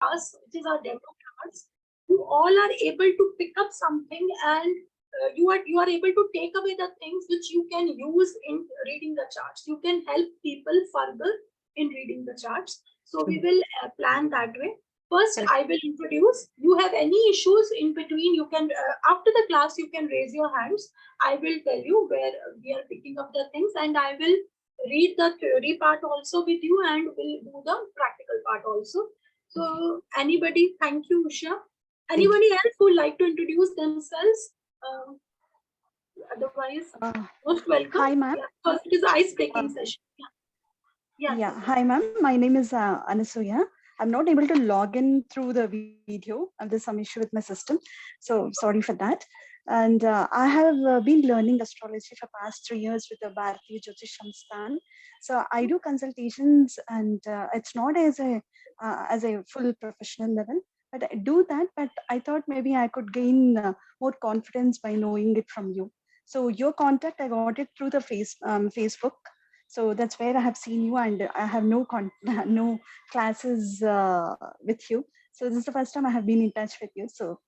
class, which is our demo class, you all are able to pick up something, and you are able to take away the things which you can use in reading the charts. You can help people further in reading the charts. So we will plan that way. First, I will introduce. You have any issues in between, you can, after the class, you can raise your hands. I will tell you where we are picking up the things, and I will read the theory part also with you, and we'll do the practical part also. So anybody, thank you, Usha. Anybody else who would like to introduce themselves? Otherwise, most welcome. Hi, ma'am. Yeah, because it is an ice-breaking session. Yeah. Hi, ma'am. My name is Anasuya. I'm not able to log in through the video. There's some issue with my system, so sorry for that. And I have been learning astrology for past 3 years with the Bharatiya Jyotish Samsthan. So I do consultations, and it's not as a full professional level, but I do that. But I thought maybe I could gain more confidence by knowing it from you. So your contact, I got it through the Facebook. So that's where I have seen you, and I have no classes with you. So this is the first time I have been in touch with you. So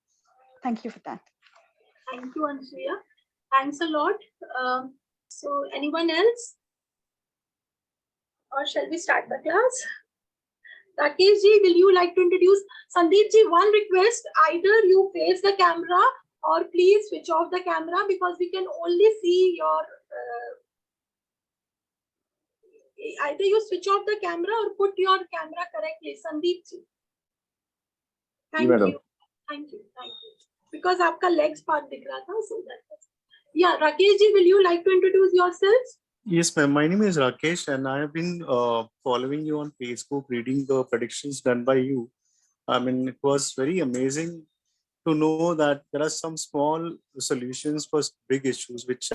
thank you for that. Thank you, Ansuya. Thanks a lot. So anyone else? Or shall we start the class? Rakesh ji, will you like to introduce? Sandeep ji, one request, either you face the camera or please switch off the camera, because we can only see your either you switch off the camera or put your camera correctly. Sandeep ji. Thank you. Thank you. Thank you. Because आपका legs part दिख रहा था, so that was. Yeah, Rakesh ji, will you like to introduce yourselves? Yes, ma'am. My name is Rakesh, and I have been following you on Facebook, reading the predictions done by you. I mean, it was very amazing to know that there are some small solutions for big issues which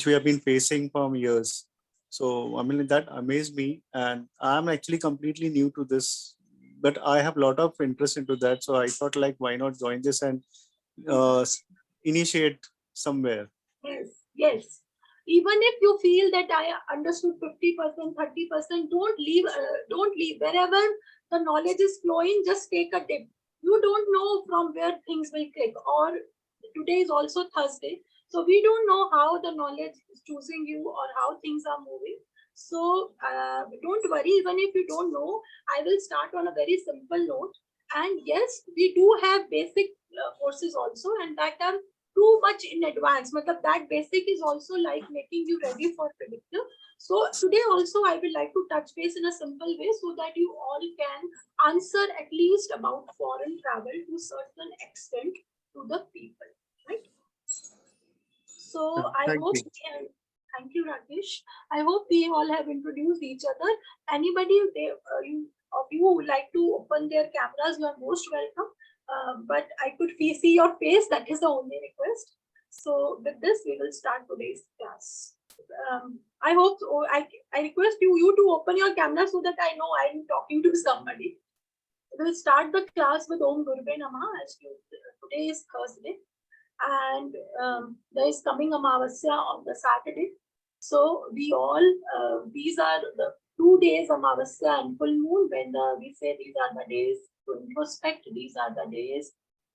we have been facing for years. So, I mean, that amazed me, and I'm actually completely new to this, but I have a lot of interest into that. So I thought, like, why not join this and initiate somewhere? Yes, yes. Even if you feel that I understood 50%, 30%, don't leave. Wherever the knowledge is flowing, just take a dip. You don't know from where things will click. Or today is also Thursday, so we don't know how the knowledge is choosing you or how things are moving. So don't worry. Even if you don't know, I will start on a very simple note. And yes, we do have basic courses also, and that are too much in advance. But that basic is also like making you ready for predictor. So today also I will like to touch base in a simple way, so that you all can answer at least about foreign travel to certain extent to the people, right? So I hope. Thank you, Rakesh. I hope we all have introduced each other. Anybody of you who would like to open their cameras, you are most welcome. But I could see your face. That is the only request. So with this, we will start today's class. I hope so. I request you to open your camera so that I know I'm talking to somebody. We'll start the class with Om Gurve Namah, as today is Thursday, and there is coming Amavasya on the Saturday. So we all, these are the 2 days Amavasya and full moon, when we say these are the days to introspect, these are the days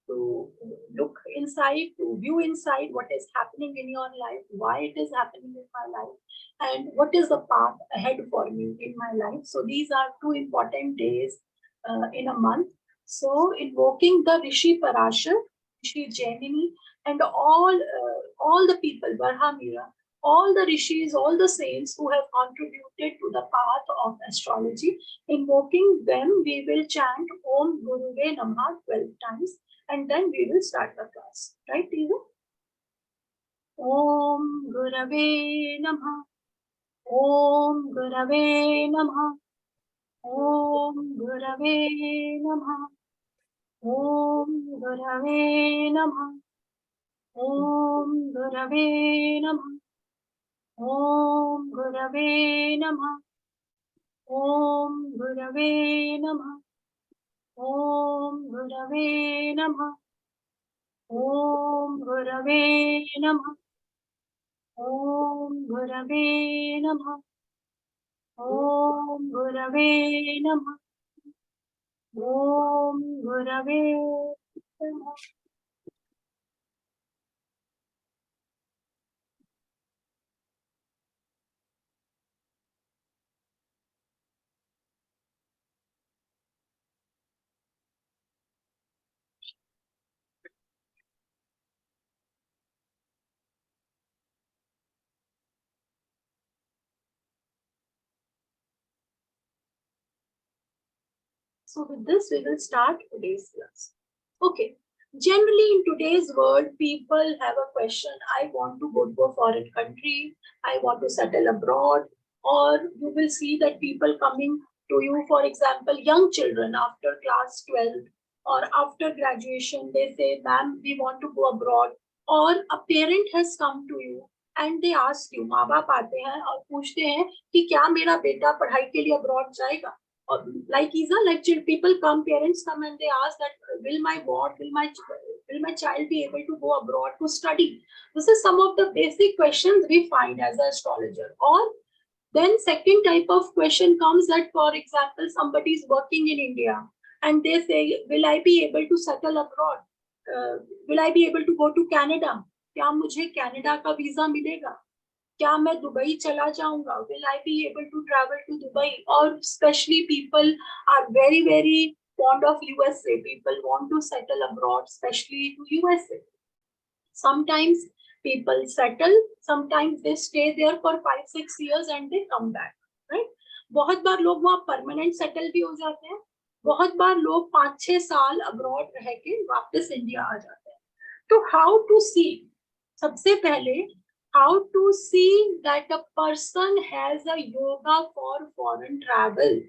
to look inside, to view inside what is happening in your life, why it is happening in my life, and what is the path ahead for me in my life. So these are 2 important days in a month. So invoking the Rishi Parashar, Rishi Jainini, and all the people, Varhamira, all the rishis, all the saints who have contributed to the path of astrology, invoking them, we will chant Om Guruve Namah 12 times, and then we will start the class. Right, Tiru? Om Gurave Namah. Om Gurave Namah. Om Gurave Namah. Om Gurave Namah. Om Gurave Namah. Om Gurave Namah. Om Gurave Namah. Om Gurave Namah. Om Gurave Namah. Om Gurave Namah. Om Gurave Namah. Om Gurave Namaha. So with this, we will start today's class. Okay. Generally, in today's world, people have a question. I want to go to a foreign country. I want to settle abroad. Or you will see that people coming to you, for example, young children after class 12 or after graduation, they say, ma'am, we want to go abroad. Or a parent has come to you and they ask you, माँ बाप आते हैं और पूछते हैं कि क्या मेरा बेटा पढ़ाई के लिए abroad जाएगा? Like Isa, like people come, parents come and they ask that will my child be able to go abroad to study? This is some of the basic questions we find as an astrologer. Or then second type of question comes that, for example, somebody is working in India and they say, will I be able to settle abroad? Will I be able to go to Canada? क्या मुझे Canada का visa मिलेगा? क्या मैं Dubai चला जाऊंगा? Will I be able to travel to Dubai? Or especially people are very fond of USA. People want to settle abroad, especially to USA. Sometimes people settle, sometimes they stay there for 5-6 years and they come back, right? बहुत बार लोग वहाँ permanent settle भी हो जाते हैं, बहुत बार लोग 5-6 साल अब्रॉड रह के वापस इंडिया आ जाते हैं. तो हाउ टू सी, सबसे पहले how to see that a person has a yoga for foreign travel,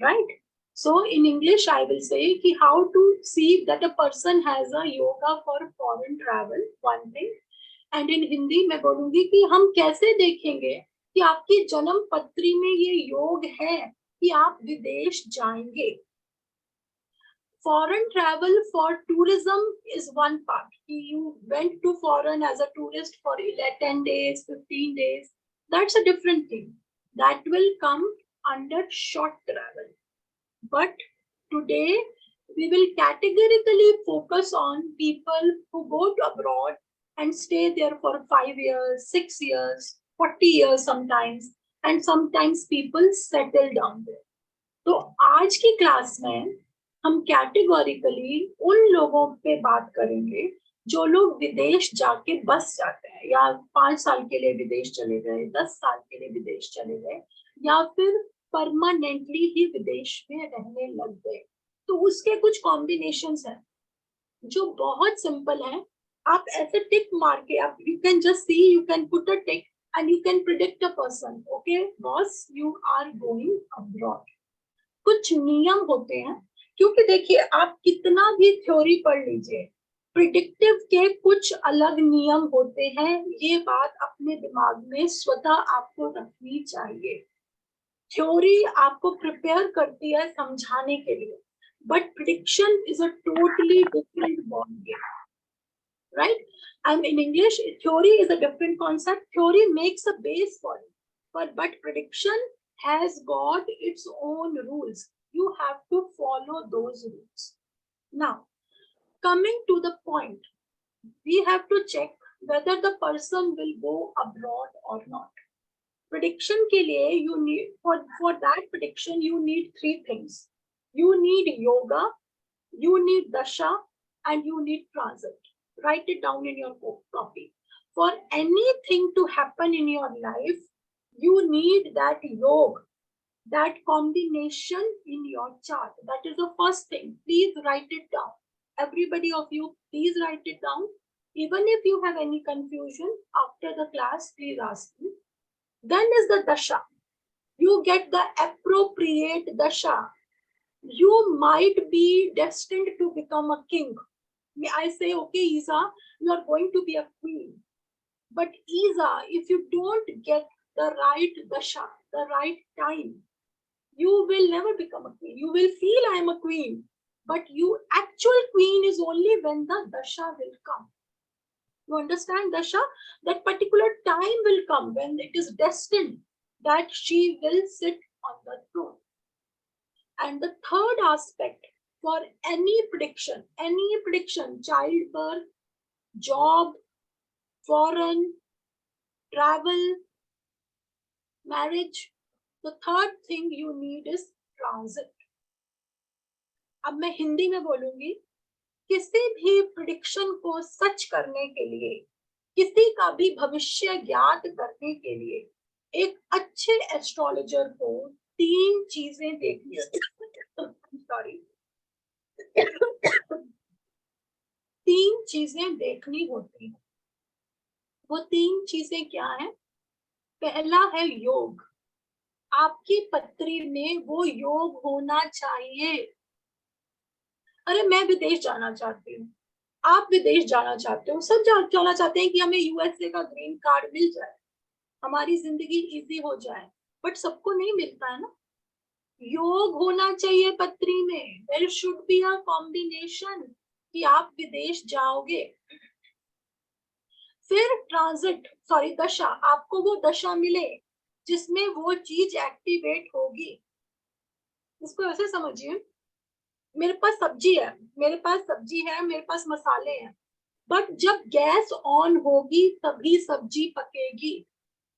right? So in English I will say ki how to see that a person has a yoga for foreign travel, one thing. And in Hindi मैं बोलूंगी कि हम कैसे देखेंगे कि आपकी जन्म पत्री में ये योग है कि आप विदेश जाएंगे. Foreign travel for tourism is one part. You went to foreign as a tourist for 10 days, 15 days. That's a different thing. That will come under short travel. But today, we will categorically focus on people who go to abroad and stay there for 5 years, 6 years, 40 years sometimes, and sometimes people settle down there. तो आज की class में हम categorically उन लोगों पे बात करेंगे जो लोग विदेश जाके बस जाते हैं, या 5 साल के लिए विदेश चले गए, 10 साल के लिए विदेश चले गए, या फिर परमानेंटली ही विदेश में रहने लग गए. तो उसके कुछ कॉम्बिनेशंस हैं जो बहुत सिंपल हैं. आप ऐसे टिक मार के, आप you can just see, you can put a tick and you can predict a person. Okay boss, you are going abroad. कुछ नियम होते हैं, क्योंकि देखिए आप कितना भी थ्योरी पढ़ लीजिए, प्रिडिक्टिव के कुछ अलग नियम होते हैं. ये बात अपने दिमाग में स्वतः आपको रखनी चाहिए. थ्योरी आपको प्रिपेयर करती है समझाने के लिए, but prediction is a totally different ball game, right? And in English, theory is a different concept. Theory makes a base for it, but prediction has got its own rules. You have to follow those rules. Now, coming to the point, we have to check whether the person will go abroad or not. Prediction ke liye you need, for that prediction, you need 3 things. You need yoga, you need dasha, and you need transit. Write it down in your copy. For anything to happen in your life, you need that yoga, that combination in your chart. That is the first thing. Please write it down. Everybody of you, please write it down. Even if you have any confusion after the class, please ask me. Then is the dasha. You get the appropriate dasha. You might be destined to become a king. I say, okay, Isa, you are going to be a queen. But Isa, if you don't get the right dasha, the right time, you will never become a queen. You will feel I am a queen, but you actual queen is only when the dasha will come. You understand, dasha? That particular time will come when it is destined that she will sit on the throne. And the third aspect for any prediction, childbirth, job, foreign, travel, marriage, the third thing you need is transit. अब मैं हिंदी में बोलूंगी, किसी भी prediction को सच करने के लिए, किसी का भी भविष्य ज्ञात करने के लिए एक अच्छे एस्ट्रोलॉजर को 3 चीजें देखनी सॉरी 3 चीजें देखनी होती है। वो 3 चीजें क्या है? पहला है योग। आपकी पत्री में वो योग होना चाहिए। अरे मैं विदेश जाना चाहती हूँ, आप विदेश जाना चाहते हो, सब जाना चाहते हैं कि हमें यूएसए का ग्रीन कार्ड मिल जाए, हमारी जिंदगी इजी हो जाए, बट सबको नहीं मिलता है ना। योग होना चाहिए पत्री में। There should be a combination कि आप विदेश जाओगे। फिर ट्रांजिट दशा, आपको वो दशा मिले जिसमें वो चीज एक्टिवेट होगी। इसको ऐसे समझिए, मेरे पास सब्जी है, मेरे पास मसाले हैं, बट जब गैस ऑन होगी तभी सब्जी पकेगी।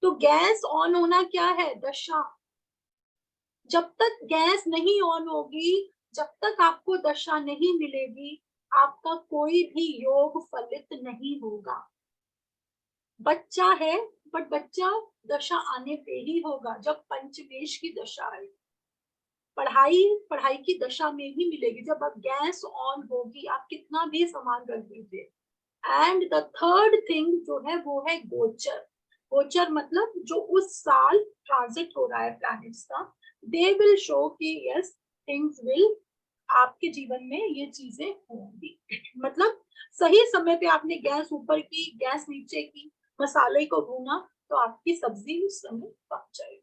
तो गैस ऑन होना क्या है? दशा। जब तक गैस नहीं ऑन होगी, जब तक आपको दशा नहीं मिलेगी, आपका कोई भी योग फलित नहीं होगा। बच्चा है, बट बच्चा दशा आने पे ही होगा, जब पंचमेश की दशा है। पढ़ाई की दशा में ही मिलेगी, जब अब गैस ऑन होगी, आप कितना भी सामान रख दीजिए। एंड द थर्ड थिंग जो है वो है गोचर। गोचर मतलब जो उस साल ट्रांजिट हो रहा है प्लैनेट्स का, दे विल शो कि यस थिंग्स विल, आपके जीवन में ये चीजें होंगी। मतलब सही समय पे आपने गैस ऊपर की, गैस नीचे की, मसाले को भूना, तो आपकी सब्जी उस समय पक जाएगी।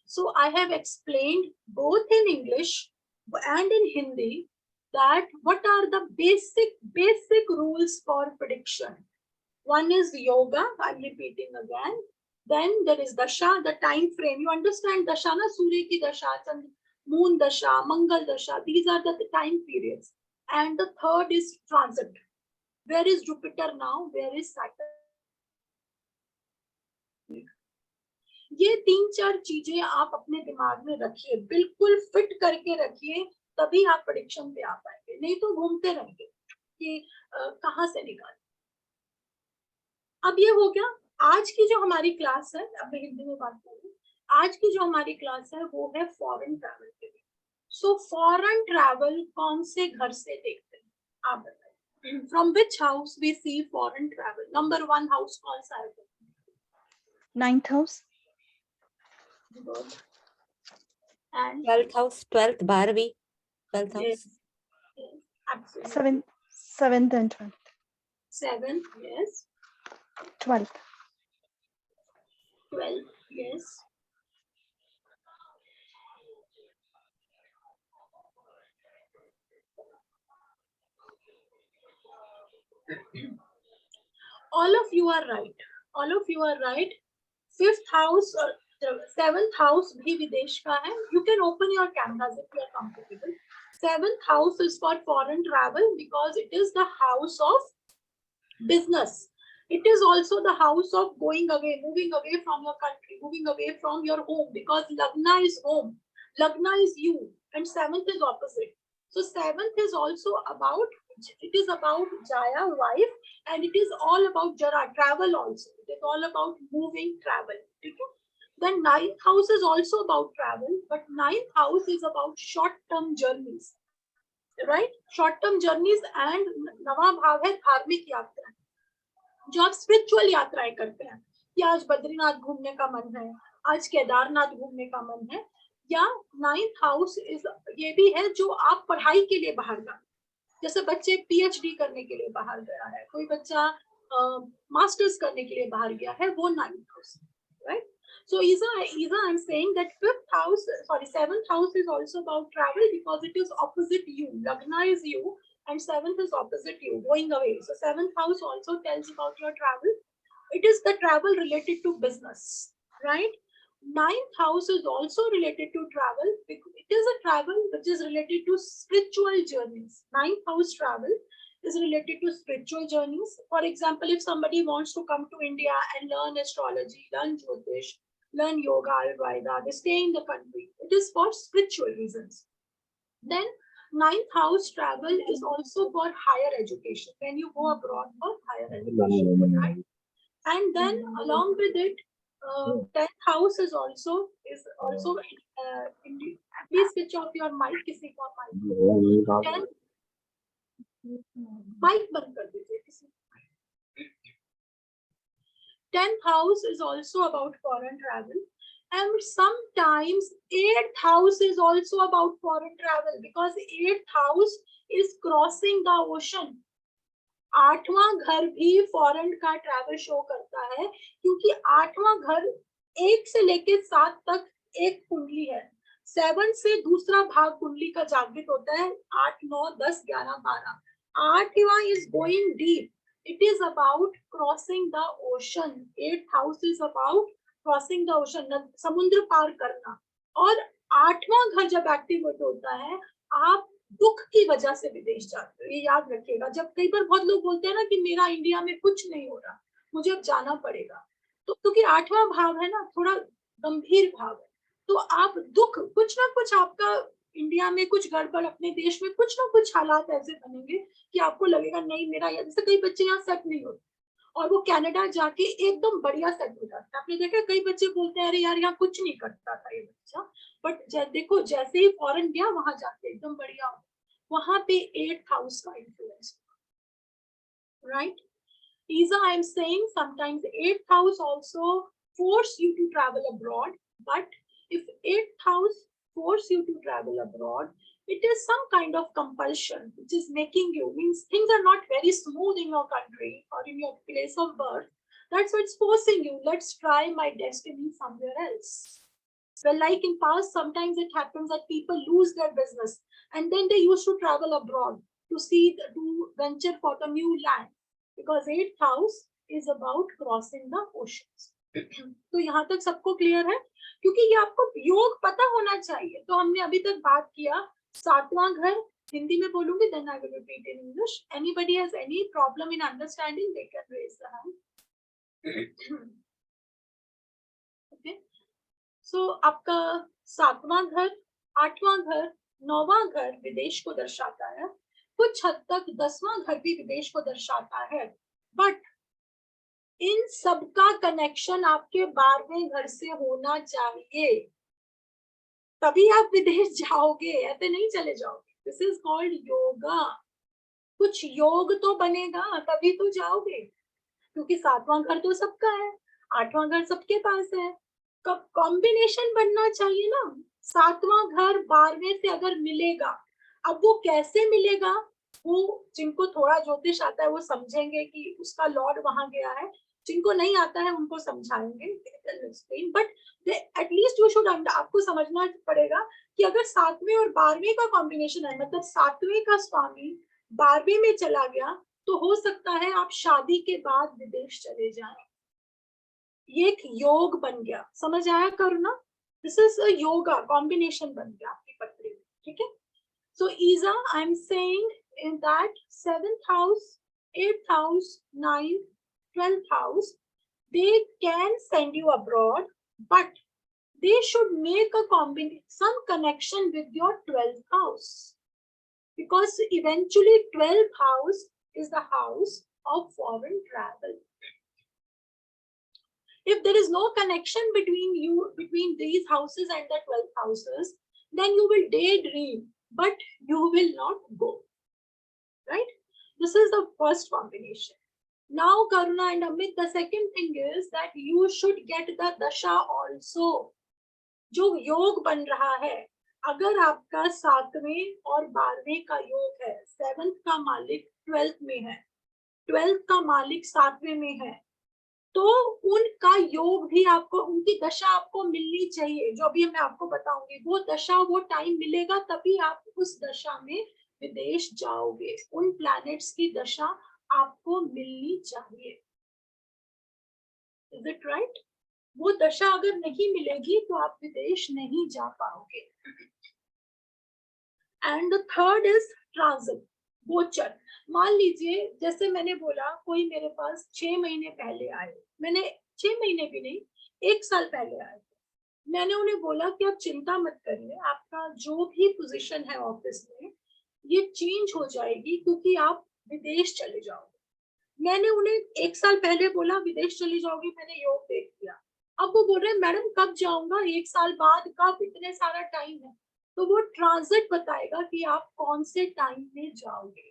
So I have explained both in English and in Hindi that what are the basic rules for prediction. One is yoga, I'm repeating again. Then there is dasha, the time frame. You understand dasha na? Surya ki dasha, moon dasha, mangal dasha. These are the time periods. And the third is transit. Where is Jupiter now? Where is Saturn? ये 3-4 चीजें आप अपने दिमाग में रखिए, बिल्कुल fit करके रखिए, तभी आप प्रेडिक्शन पे आ पाएंगे। नहीं तो घूमते रहेंगे कि कहां से निकालें। अब ये हो गया आज की जो हमारी क्लास है। अब मैं हिंदी में बात करूं, आज की जो हमारी क्लास है वो है फॉरेन ट्रैवल के लिए। सो फॉरेन ट्रैवल कौन से घर से देखते हैं आप बताइए? From which house we see foreign travel? Number 1 house कौन सा है? 9th house. Good. And 12th house, 12th, 12th 12th house. yes, yes, absolutely. 7th and 12th. 7th, yes. 12th. 12th, yes. All of you are right. All of you are right. 5th house or 7th house bhi videsh ka hai. You can open your cameras if you are comfortable. 7th house is for foreign travel because it is the house of business. It is also the house of going away, moving away from your country, moving away from your home, because Lagna is home, Lagna is you, and 7th is opposite. So 7th is also about, it is about Jaya, wife, and it is all about Jara, travel also. It is all about moving, travel. Okay? Then 9th house is also about travel, but 9th house is about short-term journeys, right? Short-term journeys, and नवा भाव है धार्मिक यात्रा, जो आप spiritual यात्राएं करते हैं, कि आज बद्रीनाथ घूमने का मन है, आज केदारनाथ घूमने का मन है, या 9th हाउस इज ये भी है जो आप पढ़ाई के लिए बाहर जा, जैसे बच्चे पीएचडी करने के लिए बाहर गया है, कोई बच्चा मास्टर्स करने के लिए बाहर गया है, वो 9th house, right? So Isa, I'm saying that 7th house is also about travel because it is opposite you. Lagna is you and 7th is opposite you, going away. So 7th house also tells about your travel. It is the travel related to business, right? Ninth house is also related to travel. It is a travel which is related to spiritual journeys. Ninth house travel is related to spiritual journeys. For example, if somebody wants to come to India and learn astrology, learn Jyotish, learn yoga, Ayurveda, they stay in the country. It is for spiritual reasons. Then ninth house travel is also for higher education. When you go abroad for higher education, right? And then along with it, 10th house is also in the, please switch off your mic, किसी का mic. 10th mic बंद कर दीजिए किसी. 10th house is also about foreign travel, and sometimes 8th house is also about foreign travel, because 8th house is crossing the ocean. 8वां घर भी foreign का travel show करता है, क्योंकि 8वां घर 1 से लेके 7 तक एक कुंडली है. 7 से दूसरा भाग कुंडली का जागृत होता है. 8, 9, 10, 11, 12. 8वां is going deep. It is about crossing the ocean. 8th house is about crossing the ocean, समुद्र पार करना. और 8वां घर जब एक्टिवेट होता है, आप दुख की वजह से विदेश जाते हो. ये याद रखिएगा. जब कई बार बहुत लोग बोलते हैं ना कि मेरा इंडिया में कुछ नहीं हो रहा, मुझे अब जाना पड़ेगा, तो क्योंकि 8वां भाव है ना, थोड़ा गंभीर भाव है, तो आप दुख, कुछ ना कुछ आपका इंडिया में कुछ गड़बड़, अपने देश में कुछ ना कुछ हालात ऐसे बनेंगे कि आपको लगेगा नहीं मेरा, जैसे कई बच्चे यहाँ सेट नहीं होते और वो कनाडा जाके एकदम बढ़िया सेट हो जाता है. आपने देखा कई बच्चे बोलते हैं अरे यार यहाँ कुछ नहीं करता था ये बच्चा, बट देखो जैसे ही फॉरेन गया वहां जाके एकदम बढ़िया हो. वहां पे 8th हाउस का influence, right. Isa, I am saying sometimes 8th house also force you to travel abroad, but if 8th house force you to travel abroad, it is some kind of compulsion which is making you, means things are not very smooth in your country or in your place of birth. That's what's forcing you. Let's try my destiny somewhere else. Well, like in past, sometimes it happens that people lose their business and then they used to travel abroad to see, to venture for the new land, because 8th house is about crossing the oceans. तो यहाँ तक सबको clear है, क्योंकि ये आपको योग पता होना चाहिए. तो हमने अभी तक बात किया 7वां घर. हिंदी में बोलूंगी, then I will repeat in English. Anybody has any problem in understanding, they can raise the hand. Okay. So आपका 7वां घर, 8वां घर, 9वां घर विदेश को दर्शाता है. कुछ हद तक 10वां घर भी विदेश को दर्शाता है, बट इन सबका कनेक्शन आपके 12वें घर से होना चाहिए, तभी आप विदेश जाओगे, ऐसे नहीं चले जाओगे. This is called yoga. कुछ योग तो बनेगा तभी तो जाओगे, क्योंकि 7वां घर तो सबका है, 8वां घर सबके पास है. कब कॉम्बिनेशन बनना चाहिए ना. 7वां घर 12वें से अगर मिलेगा, अब वो कैसे मिलेगा, वो जिनको थोड़ा ज्योतिष आता है वो समझेंगे कि उसका लॉर्ड वहां गया है. जिनको नहीं आता है उनको समझाएंगे, बट एटलीस्ट यू शुड, आपको समझना पड़ेगा कि अगर 7वें और 12वें का कॉम्बिनेशन है, मतलब 7वें का स्वामी 12वें में चला गया, तो हो सकता है आप शादी के बाद विदेश चले जाएं. ये एक योग बन गया. समझ आया Karuna? This is a yoga combination बन गया आपकी पत्री में. ठीक है. So Isa, I'm saying in that 7th house, 8th house, 9th, 12th house, they can send you abroad, but they should make a some connection with your 12th house, because eventually 12th house is the house of foreign travel. If there is no connection between you, between these houses and the 12th houses, then you will daydream, but you will not go, right? This is the first combination. Now Karuna and Amit, the second thing is that you should get the dasha also. जो योग बन रहा है, अगर आपका 7वें और 12वें का योग है, 7th का मालिक 12th में है, 12th का मालिक 7वें में है, तो उनका योग भी आपको, उनकी दशा आपको मिलनी चाहिए. जो अभी मैं आपको बताऊंगी, वो दशा, वो टाइम मिलेगा, तभी आप उस दशा में विदेश जाओगे. उन प्लैनेट्स की दशा आपको मिलनी चाहिए. Is it right? वो दशा अगर नहीं मिलेगी तो आप विदेश नहीं जा पाओगे। And the third is transit, गोचर। मान लीजिए जैसे मैंने बोला कोई मेरे पास 6 महीने पहले आए, मैंने 6 महीने भी नहीं 1 साल पहले आए, मैंने उन्हें बोला कि आप चिंता मत करिए, आपका जो भी पोजीशन है ऑफिस में ये चेंज हो जाएगी क्योंकि आप विदेश चले जाओगे। मैंने उन्हें 1 साल पहले बोला विदेश चले जाओगे, मैंने योग देख लिया। अब वो बोल रहे हैं मैडम कब जाऊंगा, 1 साल बाद, कब, इतने सारा टाइम है। तो वो ट्रांजिट बताएगा कि आप कौन से टाइम में जाओगे,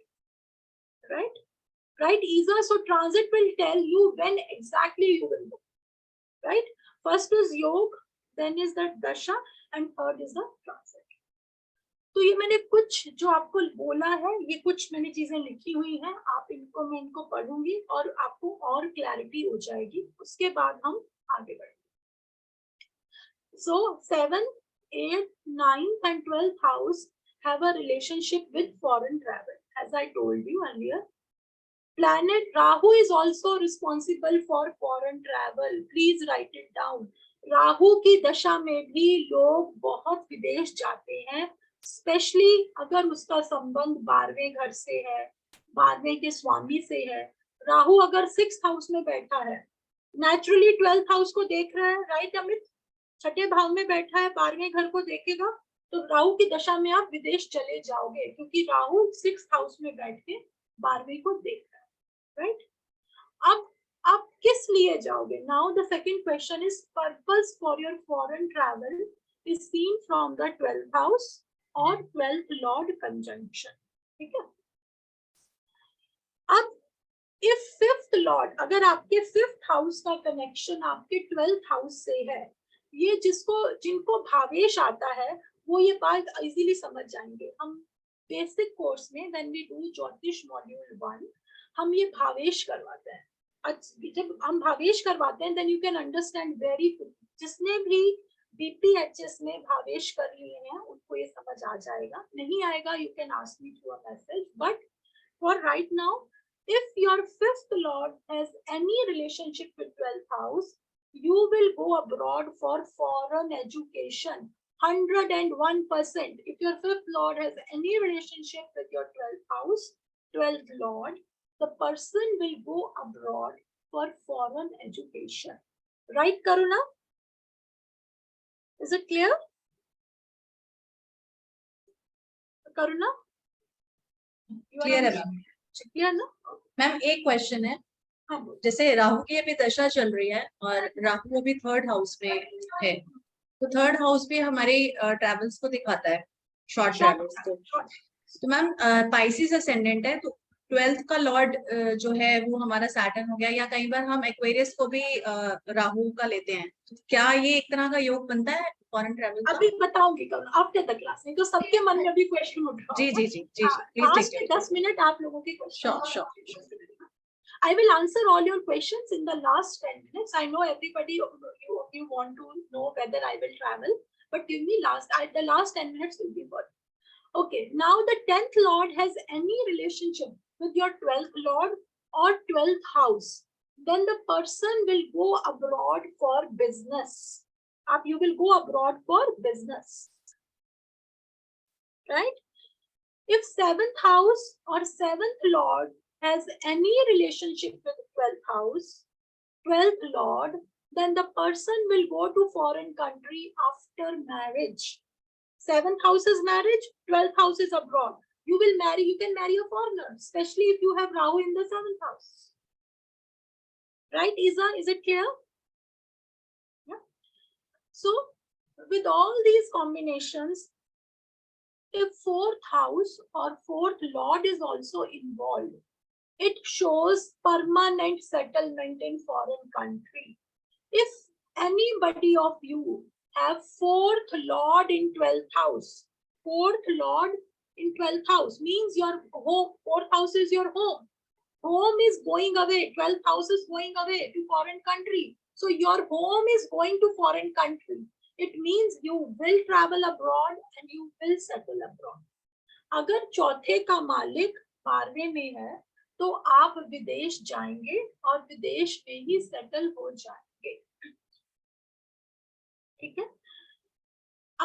राइट राइट ईजा। So transit will tell you when exactly you will go, right. First is yog, then is the dasha, and third is the transit. तो ये मैंने कुछ जो आपको बोला है, ये कुछ मैंने चीजें लिखी हुई हैं, आप इनको, मैं इनको पढ़ूंगी और आपको और क्लैरिटी हो जाएगी, उसके बाद हम आगे बढ़ेंगे। So 7th, 8th, 9th and 12th house have a relationship with foreign travel, as I told you earlier. Planet Rahu is also responsible for foreign travel. Please write it down. Rahu की दशा में भी लोग बहुत विदेश जाते हैं, स्पेशली अगर उसका संबंध 12वें घर से है, 12वें के स्वामी से है। राहु अगर 6th हाउस में बैठा है, नेचुरली 12th हाउस को देख रहा है, राइट अमित, 6ठे भाव में बैठा है, 12वें घर को देखेगा, तो राहु की दशा में आप विदेश चले जाओगे क्योंकि राहु 6th हाउस में बैठ के 12वें को देख रहा है, राइट। अब आप किस लिए जाओगे? Now the second question is purpose for your foreign travel is seen from the 12th house और 12th लॉर्ड कंजंक्शन, ठीक है। अब इफ 5th लॉर्ड, अगर आपके 5th हाउस का कनेक्शन आपके 12th हाउस से है, ये जिनको भावेश आता है वो ये बात इजीली समझ जाएंगे। हम बेसिक कोर्स में व्हेन वी डू ज्योतिष मॉड्यूल 1 हम ये भावेश करवाते हैं। जब हम भावेश करवाते हैं then you can understand very quickly. जिसने भी बीपीएचएस में भावेश कर लिए हैं उनको ये समझ आ जाएगा, नहीं आएगा you can ask me through a message. But for right now, if your 5th lord has any relationship with 12th house, you will go abroad for foreign education 101%. If your 5th lord has any relationship with your 12th house, 12th lord, the person will go abroad for foreign education, right Karuna? Is it clear Karuna? Clear है ma'am. Clear ना ma'am एक question है, हाँ, जैसे राहु की अभी दशा चल रही है और राहु अभी 3rd हाउस में है, तो 3rd हाउस भी हमारे ट्रेवल्स को दिखाता है, शॉर्ट ट्रेवल्स को। तो मैम पाइसिस असेंडेंट है, तो 12th का लॉर्ड जो है वो हमारा सैटर्न हो गया, या कई बार हम एक्वेरियस को भी राहु का लेते हैं, तो क्या ये एक तरह का योग बनता है फॉरेन ट्रैवल का? अभी बताऊंगी कल आफ्टर द क्लास, नहीं तो सबके मन में भी क्वेश्चन उठ रहा जी जी जी जी लास्ट में 10 मिनट आप लोगों के question. I will answer all your questions in the last 10 minutes. I know everybody you want to know whether I will travel, but give me the last 10 minutes will be for. Okay, now the 10th lord has any relationship with your 12th lord or 12th house, then the person will go abroad for business. You will go abroad for business, right? If 7th house or 7th lord has any relationship with 12th house, 12th lord, then the person will go to foreign country after marriage. 7th house is marriage, 12th house is abroad. You can marry a foreigner, especially if you have Rahu in the 7th house. Right, Isa? Is it clear? Yeah. So, with all these combinations, if 4th house or 4th lord is also involved, it shows permanent settlement in foreign country. If anybody of you have 4th lord in 12th house, 4th lord in 12th house means your home, 4th house is your home. Home is going away, 12th house is going away to foreign country. So your home is going to foreign country. It means you will travel abroad and you will settle abroad. अगर चौथे का मालिक 12वें में है तो आप विदेश जाएंगे और विदेश में ही सेटल हो जाएंगे। ठीक है।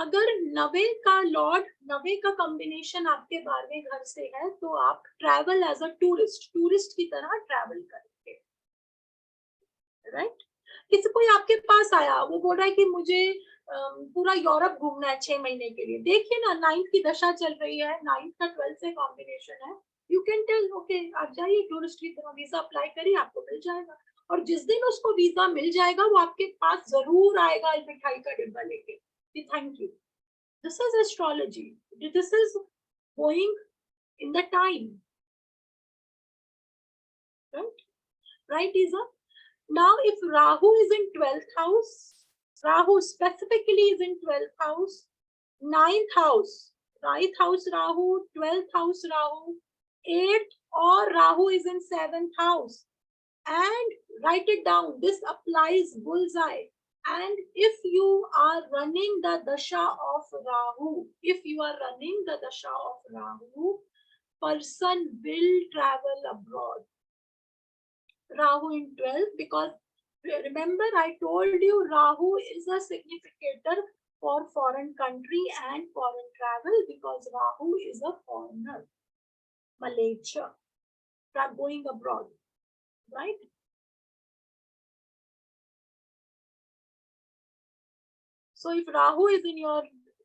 अगर 9 का लॉर्ड 9 का कॉम्बिनेशन आपके 12वें घर से है तो आप ट्रैवल एज अ टूरिस्ट की तरह ट्रैवल करेंगे, राइट। किसी कोई आपके पास आया, वो बोल रहा है कि मुझे पूरा यूरोप घूमना है 6 महीने के लिए। देखिए ना, 9th की दशा चल रही है, 9th का 12th से कॉम्बिनेशन है। यू कैन टेल ओके आप जाइए टूरिस्ट की तरह, वीजा अप्लाई करिए, आपको मिल जाएगा। और जिस दिन उसको वीजा मिल जाएगा वो आपके पास जरूर आएगा मिठाई का डिब्बा लेके कि thank you. This is astrology, this is going in the time, right Isa? Now if Rahu is in 12th house, Rahu specifically is in 12th house, 9th house, 9th house Rahu, 12th house Rahu, 8th or Rahu is in 7th house, and write it down, this applies bullseye. And if you are running the dasha of Rahu, if you are running the dasha of Rahu, person will travel abroad. Rahu in 12th, because remember I told you Rahu is a significator for foreign country and foreign travel, because Rahu is a foreigner, Malaysia, going abroad, right? So if Rahu is in your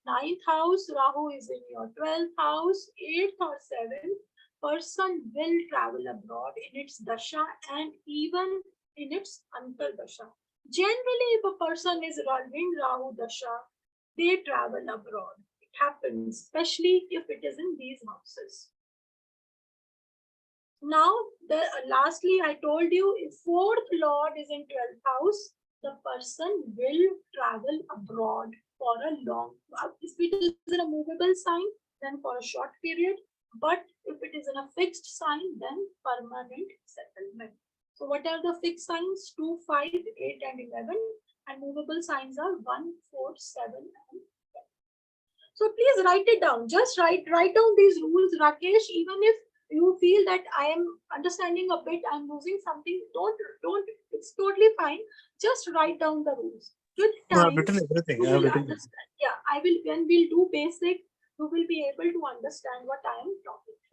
9th house, Rahu is in your 12th house, 8th or 7th, person will travel abroad in its dasha and even in its antar dasha. Generally, if a person is running Rahu dasha, they travel abroad. It happens, especially if it is in these houses. Now, lastly, I told you if 4th lord is in 12th house, the person will travel abroad for a long. If it is in a movable sign, then for a short period. But if it is in a fixed sign, then permanent settlement. So what are the fixed signs? 2, 5, 8 and 11. And movable signs are 1, 4, 7 and 10. So please write it down. Just write down these rules, Rakesh. Even if you feel that I am understanding a bit, I'm losing something, don't, it's totally fine. Just write down the rules. With time, I've written everything. you will understand. Yeah, I will, when we'll do basic, you will be able to understand what I am talking about.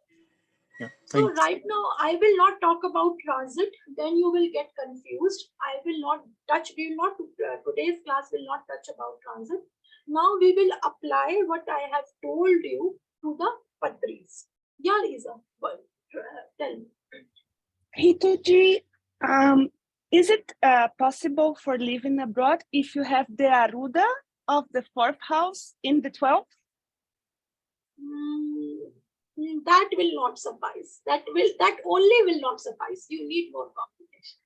Yeah, so right now, I will not talk about transit, then you will get confused. I will not touch, we will not, today's class will not touch about transit. Now we will apply what I have told you to the Patris. Yeah, Lisa, tell me. Hitoji, is it possible for living abroad if you have the Aruda of the 4th house in the 12th? That will not suffice. That only will not suffice. You need more combinations.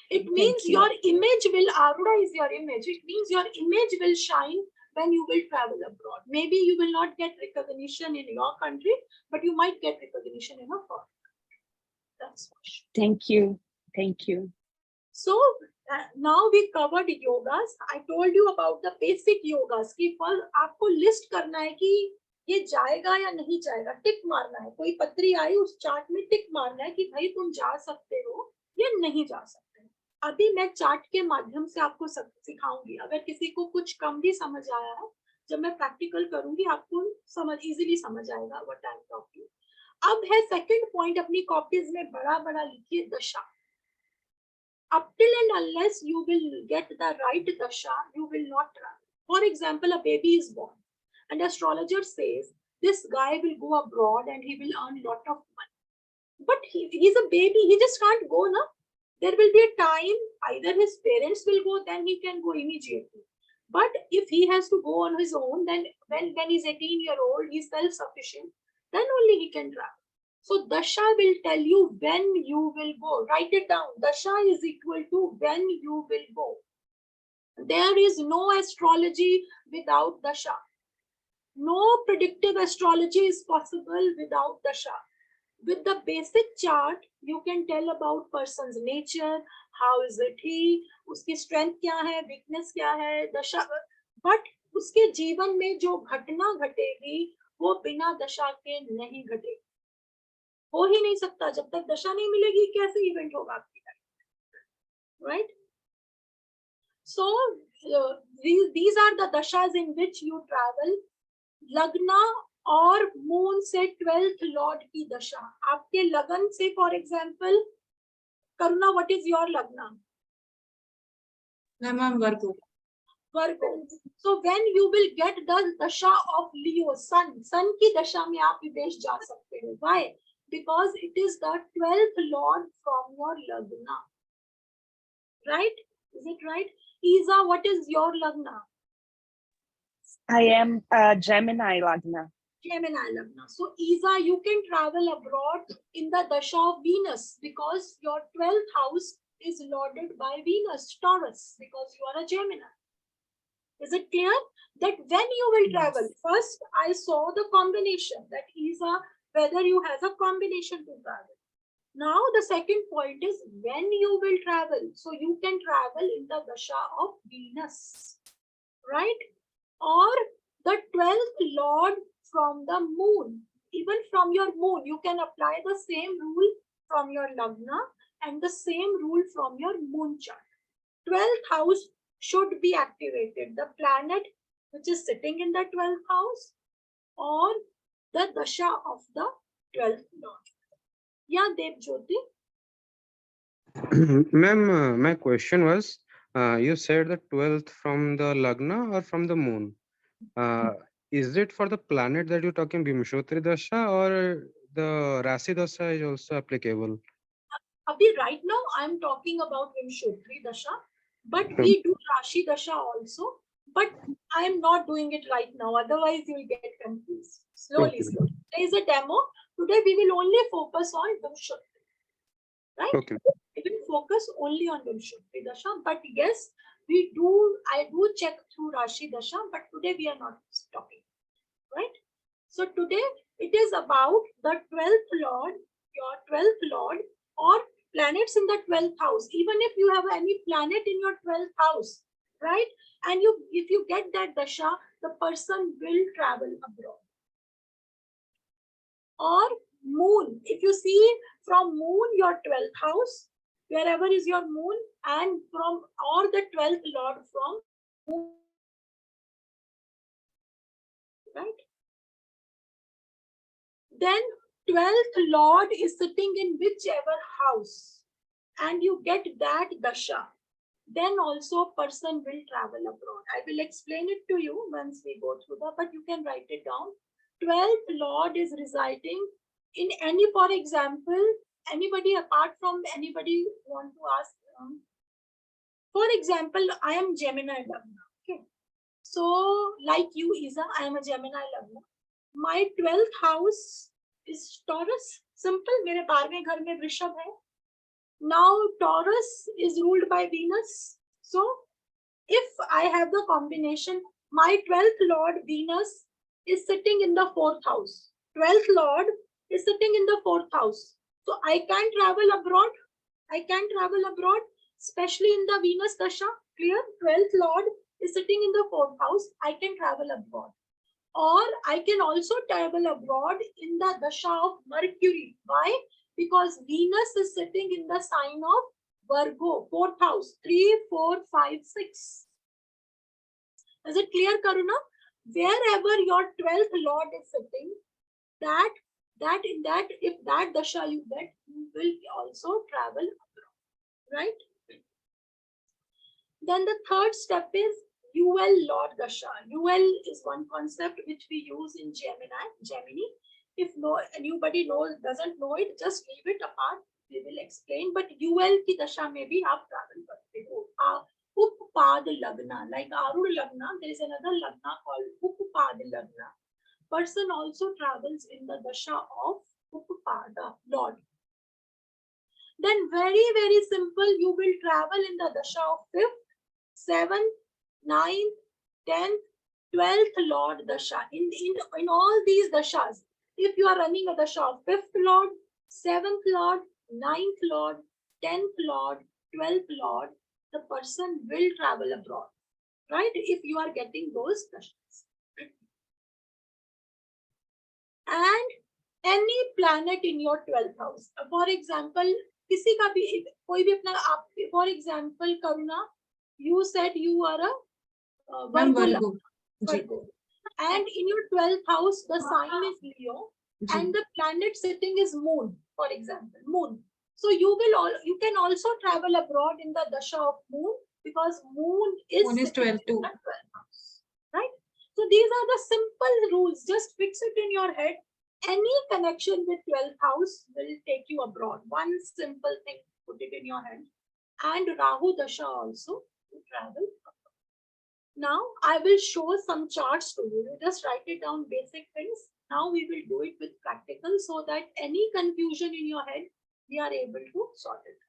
It means your image will, Aruda is your image. It means your image will shine when you will travel abroad. Maybe you will not get recognition in your country, but you might get recognition in a foreign country. That's for sure. Thank you. Thank you. So now we covered yogas. I told you about the basic yogas. कि पर आपको list करना है कि ये जाएगा या नहीं जाएगा, टिक मारना है। कोई पत्री आई उस चार्ट में टिक मारना है कि भाई तुम जा सकते हो या नहीं जा सकते। अभी मैं चार्ट के माध्यम से आपको सिखाऊंगी। अगर किसी को कुछ कम भी समझ आया है, जब मैं प्रैक्टिकल करूंगी आपको इजीली समझ आएगा व्हाट आई एम टॉकिंग। अब है सेकंड पॉइंट, अपनी कॉपीज में बड़ा बड़ा लिखिए दशा। Up till and unless you will get the right dasha, you will not travel. For example, a baby is born and astrologer says this guy will go abroad and he will earn lot of money. But he's a baby, he just can't go, na? There will be a time either his parents will go, then he can go immediately. But if he has to go on his own, then when he's 18-year-old, he's self-sufficient, then only he can travel. So dasha will tell you when you will go. Write it down. Dasha is equal to when you will go. There is no astrology without dasha. No predictive astrology is possible without dasha. With the basic chart, you can tell about person's nature, how is it he, उसकी strength क्या है, weakness क्या है, दशा, but उसके जीवन में जो घटना घटेगी वो बिना दशा के नहीं घटेगी। हो ही नहीं सकता, जब तक दशा नहीं मिलेगी कैसे इवेंट होगा आपकी life, right? So these are the dashas in which you travel. Lagna और moon से 12th lord की दशा. आपके लगन से, for example, Karuna, what is your lagna? Ma'am, Virgo. Virgo. So when you will get the dasha of Leo, sun की दशा में आप विदेश जा सकते हो. Why? Because it is the 12th lord from your lagna. Right? Is it right? Isa, what is your lagna? I am Gemini Lagna. Gemini lagna. So Isa, you can travel abroad in the dasha of Venus because your 12th house is lorded by Venus, Taurus, because you are a Gemini. Is it clear that when you will travel? First, I saw the combination that Isa, whether you has a combination to travel. Now the second point is when you will travel. So you can travel in the dasha of Venus, right? Or the 12th lord from the moon. Even from your moon, you can apply the same rule from your lagna and the same rule from your moon chart. 12th house should be activated. The planet which is sitting in the 12th house or the dasha of the 12th lord. Yeah, Dev Jyoti. Ma'am, my question was, you said the 12th from the Lagna or from the moon? Is it for the planet that you're talking Bhimshotri Dasha or the Rasi Dasha is also applicable? Abhi, right now I'm talking about Vimshotri Dasha, but we do Rashi Dasha also. But I am not doing it right now. Otherwise, you will get confused. Slowly, slowly. There is a demo. Today, we will only focus on Vimshotri. Right? Okay. We will focus only on Vimshotri Dasha. But yes, I do check through Rashi Dasha, but today we are not talking. Right? So today it is about the 12th lord, your 12th lord, or planets in the 12th house. Even if you have any planet in your 12th house, right? And if you get that dasha, the person will travel abroad. Or moon. If you see from moon, your 12th house, wherever is your moon, and from or the 12th lord from moon, right? Then 12th lord is sitting in whichever house and you get that dasha, then also person will travel abroad. I will explain it to you once we go through that, but you can write it down. 12th lord is residing in any, for example, anybody apart from anybody want to ask? For example, I am Gemini Lagna. Okay. So like you, Isa, I am a Gemini Lagna. My 12th house is Taurus. Simple. मेरे 12वें घर में वृषभ है. Now Taurus is ruled by Venus. So if I have the combination, my 12th lord Venus is sitting in the 4th house. 12th lord is sitting in the 4th house. So I can travel abroad. I can travel abroad, especially in the Venus Dasha. Clear? 12th lord is sitting in the 4th house. I can travel abroad. Or I can also travel abroad in the dasha of Mercury. Why? Because Venus is sitting in the sign of Virgo, 4th house, 3, 4, 5, 6. Is it clear, Karuna? Wherever your 12th lord is sitting, if that dasha you get, you will also travel abroad, right? Then the third step is UL Lord Dasha. UL is one concept which we use in Gemini. If anybody doesn't know it, just leave it apart. We will explain. But UL ki Dasha mein bhi aap travel karte ho. Uppad Lagna, like Arud Lagna, there is another Lagna called Uppad Lagna. Person also travels in the Dasha of Uppada, Lord. Then very, very simple, you will travel in the Dasha of 5th, 7th, 9th, 10th, 12th Lord Dasha. In all these Dashas, if you are running a Dasha of 5th Lord, 7th Lord, 9th Lord, 10th Lord, 12th Lord, the person will travel abroad, right? If you are getting those Dashas. And any planet in your 12th house. For example, किसी का भी कोई भी अपना आप, for example, Karuna, You said you are a Ma'am, Virgo. Virgo. Ji. Virgo. And in your 12th house, the sign is Leo, ji. and the planet sitting is Moon, for example, Moon. So you can also travel abroad in the dasha of Moon, because Moon is Moon is sitting 12 too. in the 12th house, right? So these are the simple rules. Just fix it in your head. Any connection with 12th house will take you abroad. One simple thing, put it in your head. And Rahu dasha also to travel. Now I will show some charts to you. Just write it down, basic things. Now we will do it with practical, so that any confusion in your head, we are able to sort it.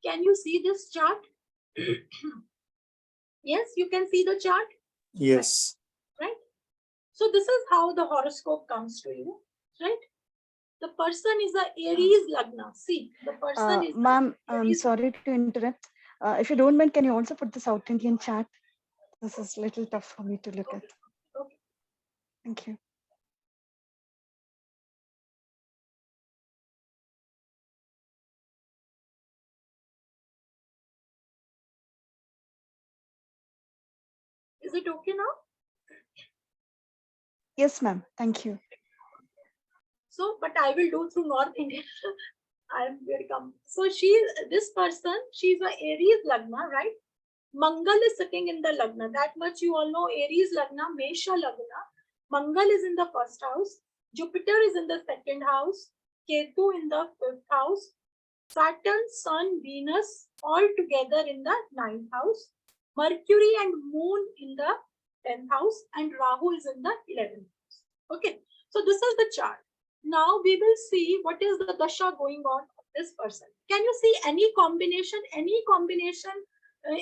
Can you see this chart? Yes, you can see the chart, Yes. right? So this is how the horoscope comes to you, right? The person is a Aries Lagna. See, the person is. Ma'am, I'm sorry to interrupt. If you don't mind, can you also put the South Indian chart? This is a little tough for me to look at. Okay. Thank you. Is it okay now? Yes, ma'am. Thank you. So, but I will do through North India. I'm very so this person, she's a Aries Lagna, right? Mangal is sitting in the Lagna. That much you all know. Aries Lagna, Mesha Lagna. Mangal is in the first house. Jupiter is in the second house. Ketu in the fifth house. Saturn, Sun, Venus all together in the ninth house. Mercury and Moon in the 10th house. And Rahu is in the 11th house. Okay. So this is the chart. Now we will see what is the dasha going on of this person. Can you see any combination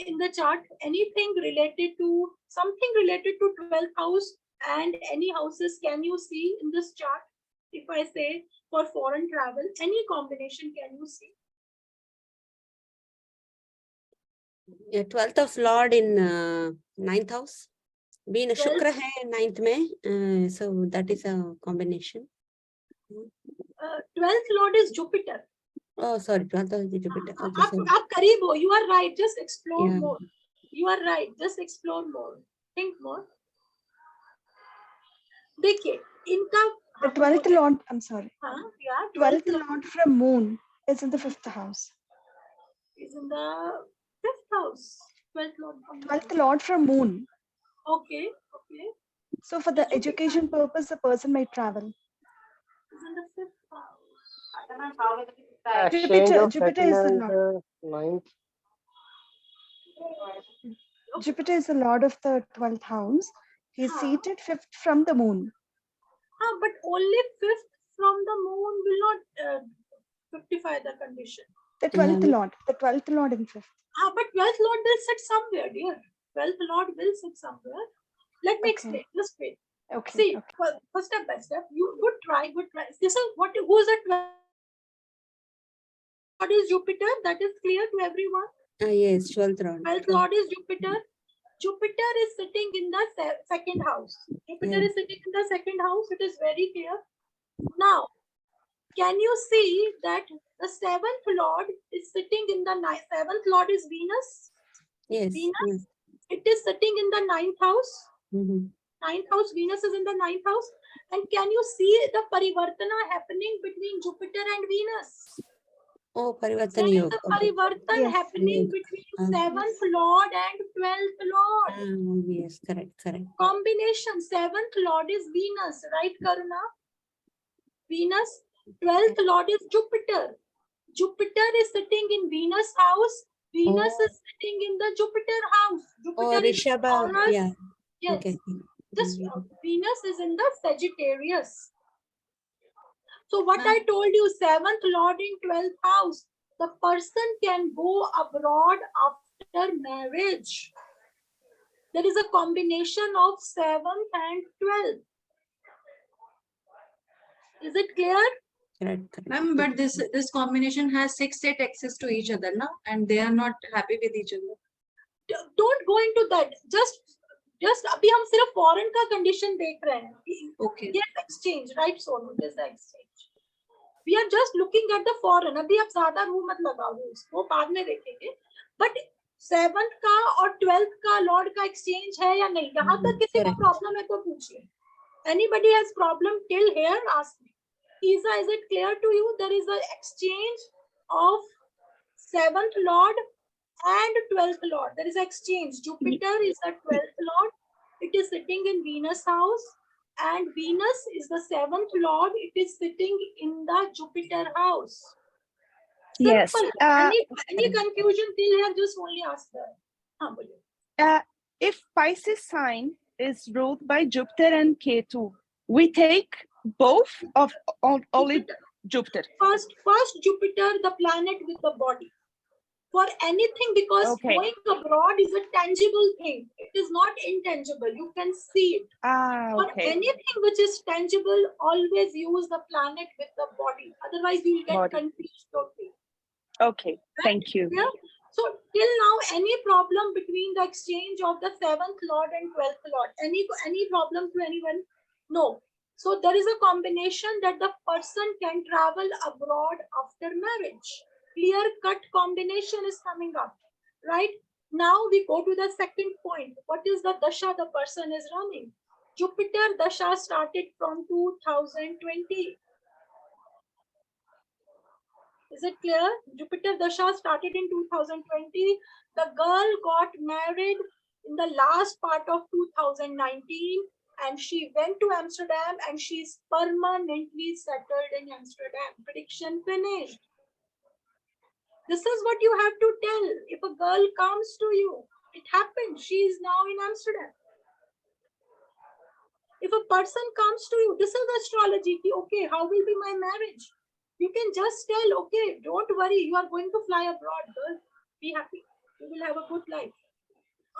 in the chart? Anything related to something related to 12th house and any houses? Can you see in this chart? If I say for foreign travel, any combination can you see? Yeah, 12th of Lord in 9th house. Being a Shukra hai 9th mein, so that is a combination. 12th Lord is Jupiter. Oh, sorry, 12th is Jupiter. Okay, sorry. Karibo, you are right. Just explore Yeah. more. You are right. Just explore more. Think more. देखिए, इनका The 12th Lord, I'm sorry. Yeah, 12th Lord from Moon is in the 5th house. Is in the 5th house. 12th Lord from Moon. Okay, okay. So for the education purpose, the person may travel. Is in the 5th house. Jupiter is the Lord. Ninth. Jupiter is the Lord of the 12th house. He is seated 5th from the Moon. But only 5th from the Moon will not fructify the condition. The 12th Lord. The 12th Lord in 5th. But 12th Lord will sit somewhere, dear. 12th Lord will sit somewhere. Let me explain. Just wait. Okay. See, for step by step, you good try. This is who is the 12th? Lord is Jupiter. That is clear to everyone. Yes, 12th Lord. 12th Lord is Jupiter. Jupiter is sitting in the second house. Jupiter is sitting in the second house. It is very clear. Now, can you see that the 7th Lord is sitting in the 7th Lord is Venus? Yes. Venus. Yes. It is sitting in the 9th house. Mm-hmm. 9th house. Venus is in the 9th house. And can you see the parivartana happening between Jupiter and Venus? Oh, There Parivartana is Yoga. a Okay. parivartan Yes. happening Yoga. between Ah. 7th Lord and 12th Lord. Yes, correct, correct. Combination, 7th Lord is Venus, right, Karuna? Venus. 12th Lord is Jupiter. Jupiter is sitting in Venus house. Venus Oh. is sitting in the Jupiter house. Oh, Jupiter is in Rishabha. Taurus. Yeah. Yes. Okay. This Venus is in the Sagittarius. So what I told you, 7th Lord in 12th house, the person can go abroad after marriage. There is a combination of 7th and 12th. Is it clear? Correct, correct. Ma'am, but this combination has 6 8 access to each other, na? And they are not happy with each other. Don't go into that. Just अभी हम सिर्फ foreign का condition देख रहे हैं. Okay. Yes, exchange, right? Sonu, there's the exchange. We are just looking at the foreign. अभी आप ज़्यादा रूह मत लगाओ उसको, बाद में देखेंगे. But 7th का और 12th का लॉर्ड का exchange है या नहीं? यहाँ तक किसी को problem है तो पूछिए. Anybody has problem till here? Ask me. Isa, is it clear to you? There is an exchange of 7th lord and 12th lord. There is exchange. Jupiter is the 12th lord. It is sitting in Venus house. And Venus is the 7th lord. It is sitting in the Jupiter house. Simple. Yes. Any confusion till here, just only ask her. If Pisces sign is ruled by Jupiter and Ketu, we take both of only Jupiter. First Jupiter, the planet with the body. For anything, because going abroad is a tangible thing. It is not intangible. You can see it. For anything which is tangible, always use the planet with the body. Otherwise, you will get confused totally. Okay, thank you. Yeah? So till now, any problem between the exchange of the 7th lord and 12th lord? Any problem to anyone? No. So there is a combination that the person can travel abroad after marriage. Clear-cut combination is coming up, right? Now we go to the second point. What is the dasha the person is running? Jupiter dasha started from 2020. Is it clear? Jupiter dasha started in 2020. The girl got married in the last part of 2019 and she went to Amsterdam and she's permanently settled in Amsterdam. Prediction finished. This is what you have to tell. If a girl comes to you, it happened. She is now in Amsterdam. If a person comes to you, this is astrology. Okay, how will be my marriage? You can just tell, okay, don't worry, you are going to fly abroad, girl. Be happy. You will have a good life.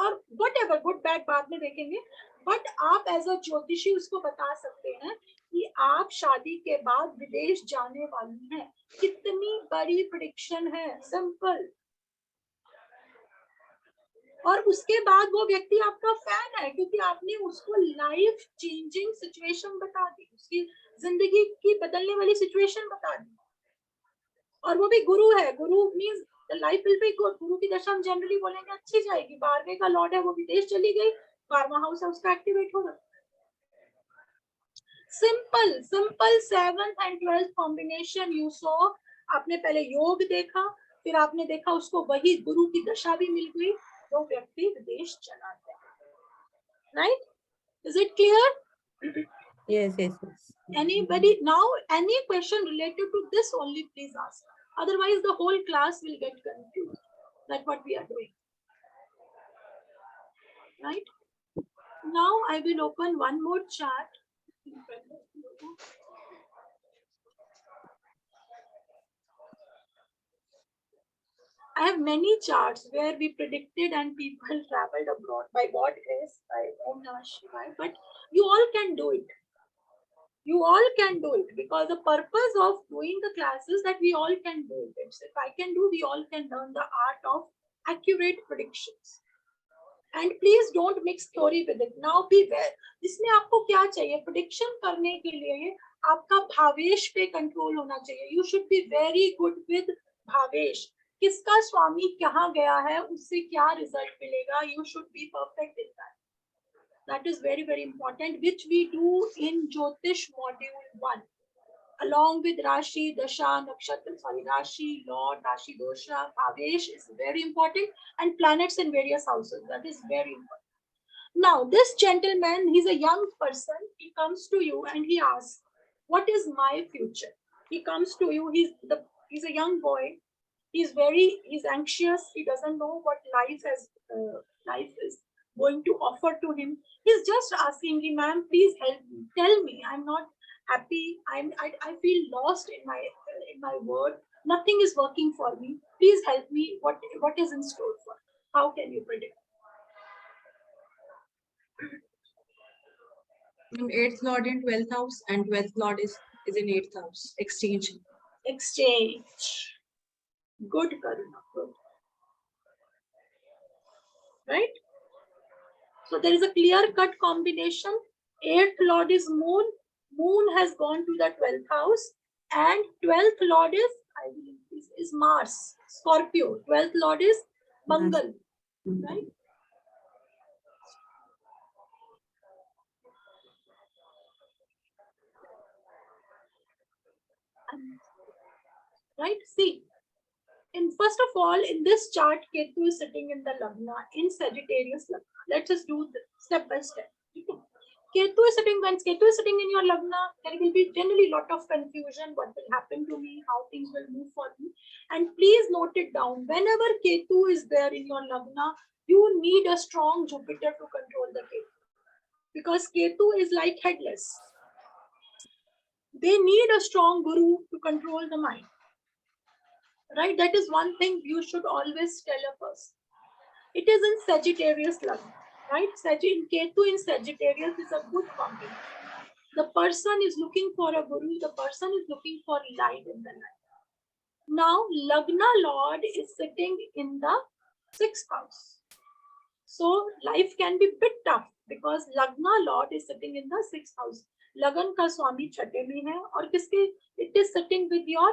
Or whatever, good, bad, बाद में देखेंगे. But आप as a ज्योतिषी उसको बता सकते हैं कि आप शादी के बाद विदेश जाने वाली हैं. कितनी बड़ी प्रेडिक्शन है, सिंपल. और उसके बाद वो व्यक्ति आपका फैन है क्योंकि आपने उसको लाइफ चेंजिंग सिचुएशन बता दी, उसकी जिंदगी की बदलने वाली सिचुएशन बता दी. और वो भी गुरु है. गुरु means the life will be good. गुरु की दशा हम जनरली बोलेंगे अच्छी जाएगी. 12वें का लॉर्ड है, वो विदेश चली गई, 12वां हाउस है उसका एक्टिवेट होगा. Simple 7th and 12th combination you saw. आपने पहले योग देखा, फिर आपने देखा उसको वही गुरु की दशा भी मिल गई, वो व्यक्ति विदेश चला गया. Right? Is it clear? Yes. Anybody now? Any question related to this only, please ask. Otherwise, the whole class will get confused. That's what we are doing. Right? Now I will open one more chart. I have many charts where we predicted and people traveled abroad by God grace, by Om Namah Shivaya. But you all can do it. You all can do it because the purpose of doing the class is that we all can do it. If I can do, we all can learn the art of accurate predictions. And please don't mix theory with it. Now be aware. इसमें आपको क्या चाहिए? Prediction करने के लिए आपका भावेश पे control होना चाहिए. You should be very good with Bhavesh. किसका स्वामी कहाँ गया है, उससे क्या रिजल्ट मिलेगा. You should be perfect in that. That is very, very important, which we do in Jyotish module 1. Along with Rashi, Dasha, Nakshatra, Rashi, Lord, Rashi, Dosha, Avesh is very important, and planets in various houses. That is very important. Now, this gentleman, he's a young person. He comes to you and he asks, what is my future? He comes to you, he's a young boy. He's anxious. He doesn't know what life is going to offer to him. He's just asking me, ma'am, please help me. Tell me, I'm not happy. I feel lost in my world. Nothing is working for me. Please help me. What is in store for? How can you predict? 8th Lord in 12th house, and 12th Lord is in 8th house. Exchange. Good, Karuna. Good. Right? So there is a clear-cut combination. 8th Lord is Moon. Moon has gone to the 12th house, and 12th Lord is Mars, Scorpio. 12th Lord is Mangal. Right? Right? See, first of all, in this chart, Ketu is sitting in the Lagna, in Sagittarius Lagna. Let's just do this step by step. Ketu is sitting, when Ketu is sitting in your Lagna, there will be generally a lot of confusion. What will happen to me? How things will move for me? And please note it down. Whenever Ketu is there in your Lagna, you need a strong Jupiter to control the Ketu. Because Ketu is like headless. They need a strong Guru to control the mind. Right? That is one thing you should always tell a person. It is in Sagittarius Lagna. Right? Ketu in Sagittarius is a good combination. The person is looking for a Guru. The person is looking for light in the life. Now, Lagna Lord is sitting in the 6th house. So, life can be a bit tough because Lagna Lord is sitting in the 6th house. Lagan ka Swami chate mein hai, aur it is sitting with your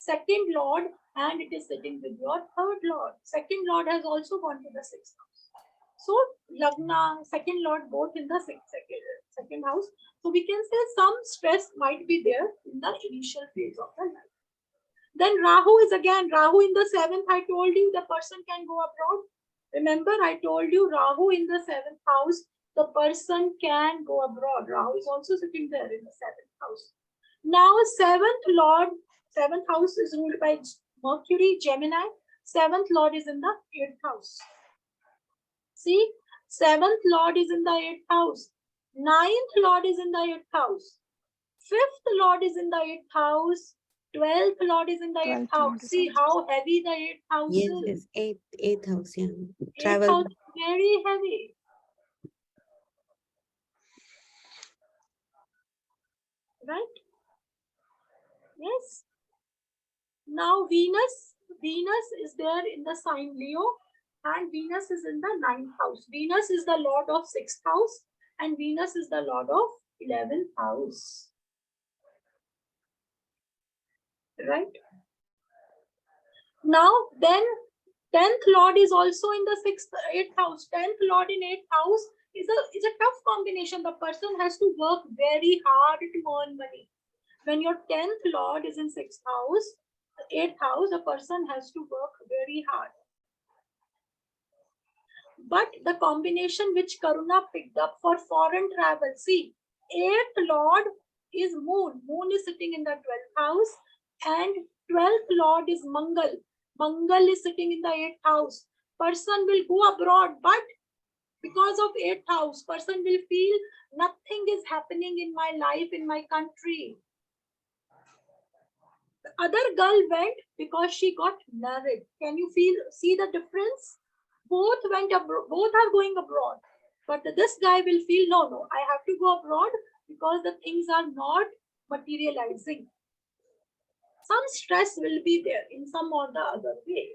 2nd Lord and it is sitting with your 3rd Lord. 2nd Lord has also gone to the 6th house. So, Lagna, 2nd Lord both in the 2nd house. So, we can say some stress might be there in the initial phase of the life. Then Rahu is again, Rahu in the 7th, I told you the person can go abroad. Remember, I told you Rahu in the 7th house, the person can go abroad. Rahu is also sitting there in the 7th house. Now, 7th house is ruled by Mercury, Gemini. 7th Lord is in the 8th house. See, 7th Lord is in the 8th house. 9th Lord is in the 8th house. 5th Lord is in the 8th house. 12th Lord is in the 8th house. See how heavy the 8th house is. Yes, 8th house, yeah. 8th house is very heavy. Right? Yes. Now Venus is there in the sign Leo, and Venus is in the 9th house. Venus is the lord of 6th house and Venus is the lord of 11th house. Right? Now then 10th lord is also in the 8th house. 10th lord in 8th house is a tough combination. The person has to work very hard to earn money. When your 10th lord is in 6th house, 8th house, a person has to work very hard. But the combination which Karuna picked up for foreign travel, see, 8th lord is Moon. Moon is sitting in the 12th house and 12th lord is Mangal. Mangal is sitting in the 8th house. Person will go abroad, but because of 8th house, person will feel nothing is happening in my life, in my country. The other girl went because she got married. Can you see the difference? Both went abroad, both are going abroad. But this guy will feel, no, I have to go abroad because the things are not materializing. Some stress will be there in some or the other way,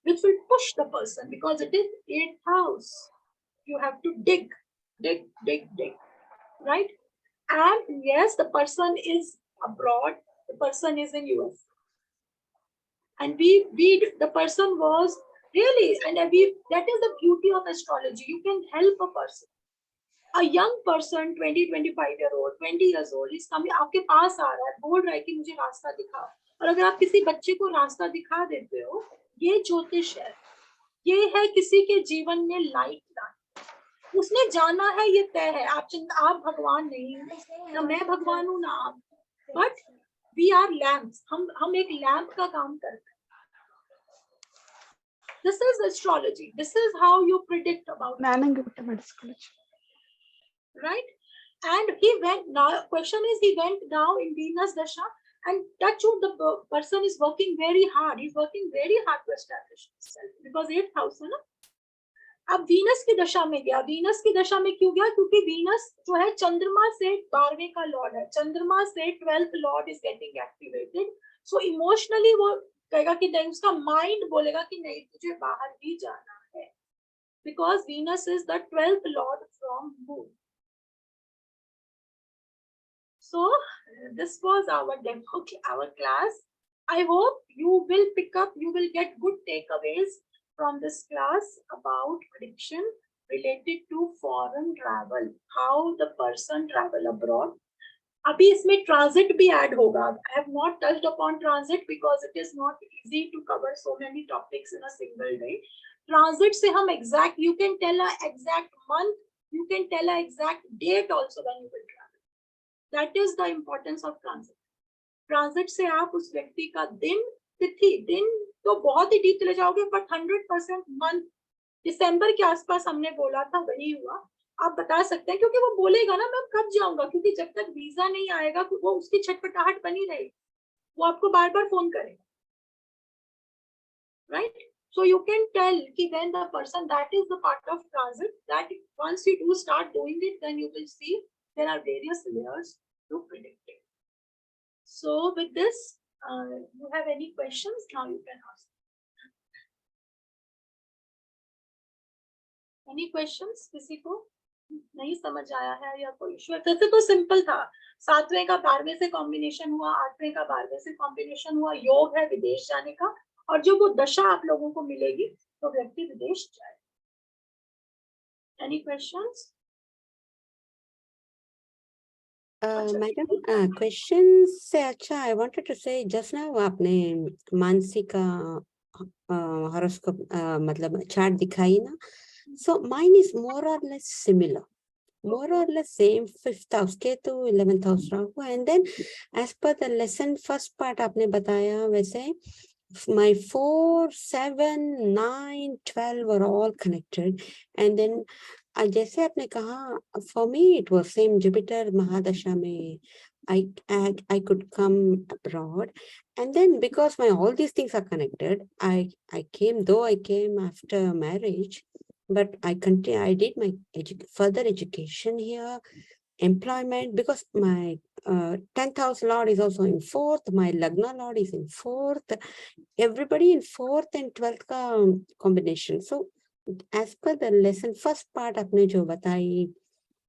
which will push the person because it is 8th house. You have to dig, right? And yes, the person is abroad, the person is in US. And the person was really, and that is the beauty of astrology. You can help a person. A young person, 20-25-year-old, 20 years old, is coming, आपके पास आ रहा है, बोल रहा है कि मुझे रास्ता दिखाओ. और अगर आप किसी बच्चे को रास्ता दिखा देते हो, ये ज्योतिष है. ये है किसी के जीवन में लाइट लाना. उसने जाना है, ये तय है. आप भगवान नहीं हो, ना मैं भगवान हूँ ना आप. But we are lamps. हम एक लैम्प का काम करते हैं. This is astrology. This is how you predict about it. Right? And he went now. Question is, he went now in Venus Dasha, and touch wood, the person is working very hard. He's working very hard to establish himself because 8th house है ना. अब Venus की दशा में गया. Venus की दशा में क्यों गया? क्योंकि वीनस जो है चंद्रमा से 12वें का लॉर्ड है. चंद्रमा से 12th Lord is getting activated. So emotionally वो कहेगा कि नहीं, उसका माइंड बोलेगा कि नहीं, तुझे बाहर ही जाना है. Because Venus is the 12th Lord from moon. So this was our demo, our class. I hope you will pick up, you will get good takeaways from this class about prediction related to foreign travel, how the person travel abroad. अभी इसमें transit भी add होगा. I have not touched upon transit because it is not easy to cover so many topics in a single day. Transit से हम exact, you can tell a exact month, you can tell a exact date also when you will travel. That is the importance of transit. Transit से आप उस व्यक्ति का दिन, तिथि, दिन तो बहुत ही डीप चले जाओगे, but 100% मंथ, दिसंबर के आसपास हमने बोला था, वही हुआ. आप बता सकते हैं क्योंकि वो बोलेगा ना मैं कब जाऊंगा, क्योंकि जब तक वीजा नहीं आएगा वो उसकी छटपटाहट बनी रहेगी. वो आपको बार बार फोन करेगा. Right? So you can tell कि when the person, that is the part of transit, that once you do start doing it, then you will see there are various layers to predict it. So with this, you have any questions? Now you can ask. Any questions? किसी को नहीं समझ आया है या कोई issue है? तो सिंपल था. 7वें का 12वें से कॉम्बिनेशन हुआ, 8वें का 12वें से कॉम्बिनेशन हुआ, योग है विदेश जाने का, और जो वो दशा आप लोगों को मिलेगी तो व्यक्ति विदेश जाए. Any questions? Madam, questions से अच्छा I wanted to say just now आपने मानसी का horoscope मतलब chart दिखाई ना, so mine is more or less similar, more or less same. 5th house Ketu, 11th house Rahu, and then as per the lesson first part आपने बताया वैसे my 4, 7, 9, 12 were all connected, and then जैसे आपने कहा, for me it was same. Jupiter Mahadasha में I could come abroad, and then because my all these things are connected, I came, though I came after marriage, but I did my further education here, employment, because my 10th house lord is also in 4th, my Lagna lord is in 4th, everybody in 4th and 12th ka combination. So as per the lesson first part apne jo batai,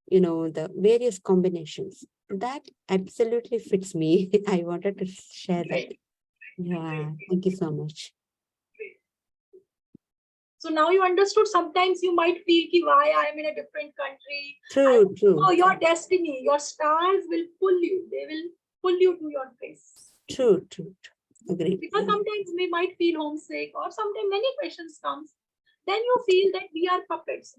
the various combinations, that absolutely fits me. I wanted to share that. Yeah, thank you so much. So now you understood. Sometimes you might feel ki why I am in a different country. True, true. Oh, your destiny, your stars will pull you. They will pull you to your place. True. Agreed. Because sometimes we might feel homesick, or sometimes many questions comes. Then you feel that we are puppets.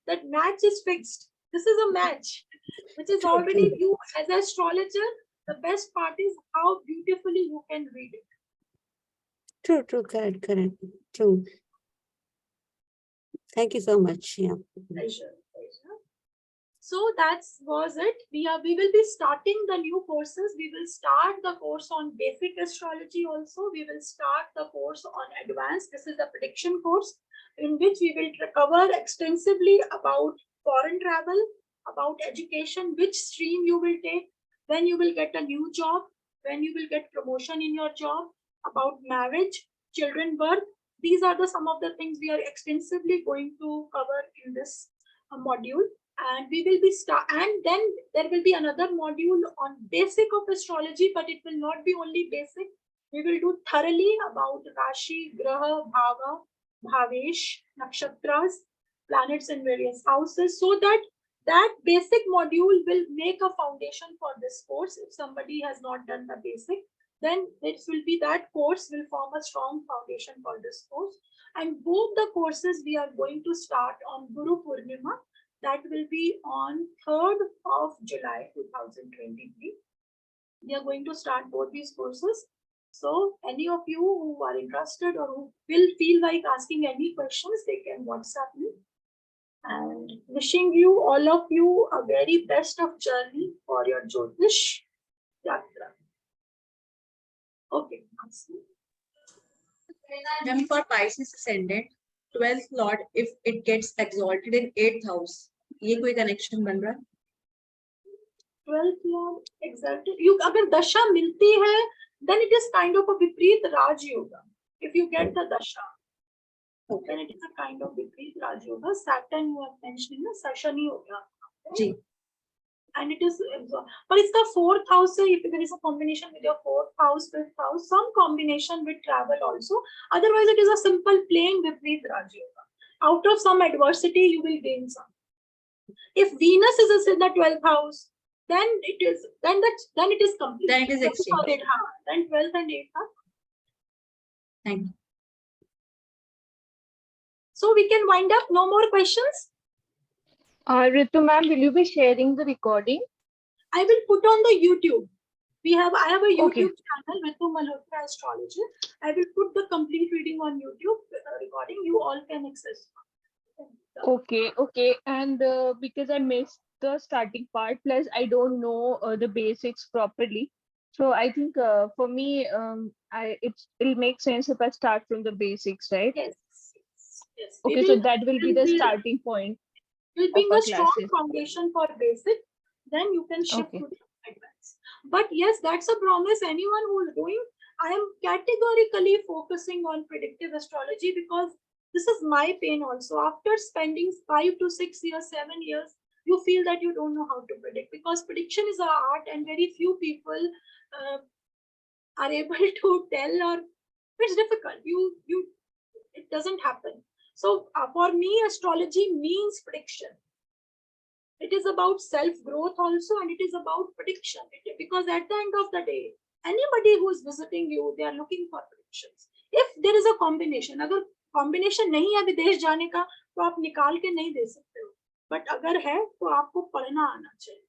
That match is fixed. This is a match, which is already you as an astrologer. The best part is how beautifully you can read it. True, correct. True. Thank you so much. Yeah. Pleasure. So that was it. We will be starting the new courses. We will start the course on basic astrology also. We will start the course on advanced. This is the prediction course, in which we will cover extensively about foreign travel, about education, which stream you will take, when you will get a new job, when you will get promotion in your job, about marriage, children birth. These are some of the things we are extensively going to cover in this module. And we will be and then there will be another module on basic of astrology, but it will not be only basic. We will do thoroughly about Rashi, Graha, Bhava, Bhavesh, Nakshatras, planets in various houses, so that that basic module will make a foundation for this course. If somebody has not done the basic, then it will be that course will form a strong foundation for this course. And both the courses we are going to start on Guru Purnima. That will be on 3rd of July 2023. We are going to start both these courses. So any of you who are interested or who will feel like asking any questions, they can WhatsApp me. And wishing you, all of you, a very best of journey for your Jyotish Yatra. Okay. Ma'am, for Pisces ascendant, 12th Lord, if it gets exalted in 8th house, ये कोई connection बन रहा है? 12th Lord exalted. You, अगर दशा मिलती है, then it is kind of a Vipreet Raj Yoga. If you get the dasha, then it is a kind of Vipreet Raj Yoga. Saturn you are mentioning, Shani Yoga. Ji. And it is, but it's the 4th house. So if there is a combination with your 4th house, 5th house, some combination with travel also. Otherwise, it is a simple plain Vipreet Raj Yoga. Out of some adversity, you will gain some. If Venus is in the 12th house, then it is complete. Then it is exchange. Then 12th and 8th. Thank you. So we can wind up. No more questions. Ritu ma'am, will you be sharing the recording? I will put on the YouTube. I have a YouTube Okay. channel, Ritu Malhotra Astrology. I will put the complete reading on YouTube recording. You all can access. Okay. And because I missed the starting part, plus I don't know the basics properly. So I think for me, it'll make sense if I start from the basics, right? Yes. Okay, so that will be the starting point. Will be our a strong classes. foundation for basic. Then you can shift Okay. to the advanced. But yes, that's a promise. Anyone who is doing, I am categorically focusing on predictive astrology because this is my pain also. After spending 5 to 6 years, 7 years, you feel that you don't know how to predict because prediction is an art and very few people are able to tell, or it's difficult. It doesn't happen. So for me, astrology means prediction. It is about self-growth also, and it is about prediction. Because at the end of the day, anybody who is visiting you, they are looking for predictions. If there is a combination, अगर combination नहीं है विदेश जाने का, तो आप निकाल के नहीं दे सकते हो. But अगर है, तो आपको पढ़ना आना चाहिए.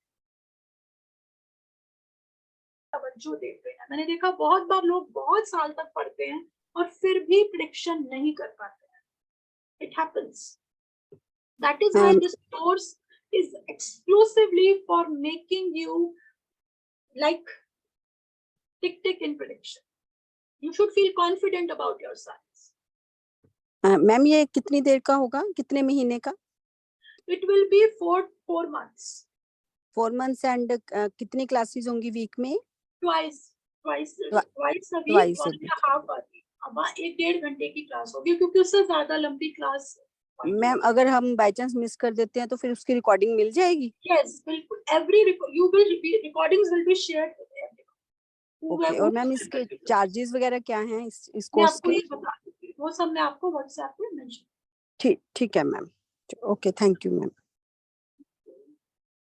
तवज्जो देते हैं. मैंने देखा बहुत बार लोग बहुत साल तक पढ़ते हैं और फिर भी prediction नहीं कर पाते हैं. It happens. That is why this course is exclusively for making you like tick in prediction. You should feel confident about your science. Ma'am ये कितनी देर का होगा, कितने महीने का? It will be 4 months. 4 months and कितनी क्लासेस होंगी week में? Twice a week, Twice 1.5 hour. अब 1-1.5 घंटे की क्लास होगी क्योंकि उससे ज्यादा लंबी क्लास. मैम अगर हम बाय चांस मिस कर देते हैं तो फिर उसकी रिकॉर्डिंग मिल जाएगी? Yes, बिल्कुल. Recordings will be shared with everyone. Okay. और मैम इसके चार्जेस वगैरह क्या हैं इस मैं कोर्स आपको के? ये बता दूंगी. वो सब मैं आपको WhatsApp पे मेंशन. ठीक है ma'am. Okay, thank you ma'am.